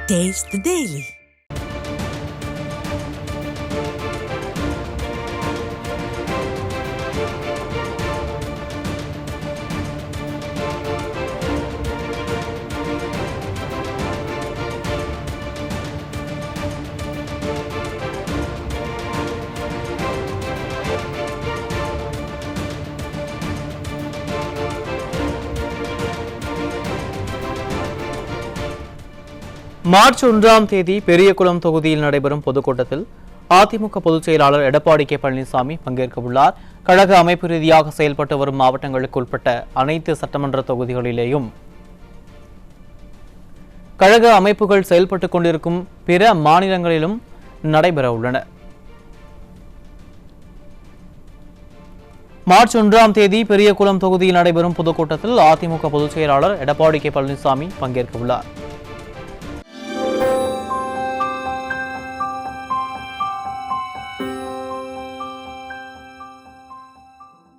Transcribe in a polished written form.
Taste the Daily. March 1ஆம் தேதி பெரியகுளம் தொகுதியில் நடைபெறும் பொதுக்கூட்டத்தில் அதிமுக பொதுச் செயலாளர் எடப்பாடி கே பழனிசாமி பங்கேற்க உள்ளார். கழக அமைப்பு ரீதியாக செயல்பட்டு வரும் மாவட்டங்களுக்கு உட்பட்ட அனைத்து சட்டமன்ற தொகுதிகளிலேயும் கழக அமைப்புகள் செயல்பட்டுக் கொண்டிருக்கும் பிற மாநிலங்களிலும் நடைபெற உள்ளன. மார்ச் 1ஆம் தேதி பெரியகுளம் தொகுதியில் நடைபெறும் பொதுக்கூட்டத்தில் அதிமுக பொதுச் செயலாளர் எடப்பாடி கே பழனிசாமி பங்கேற்க உள்ளார்.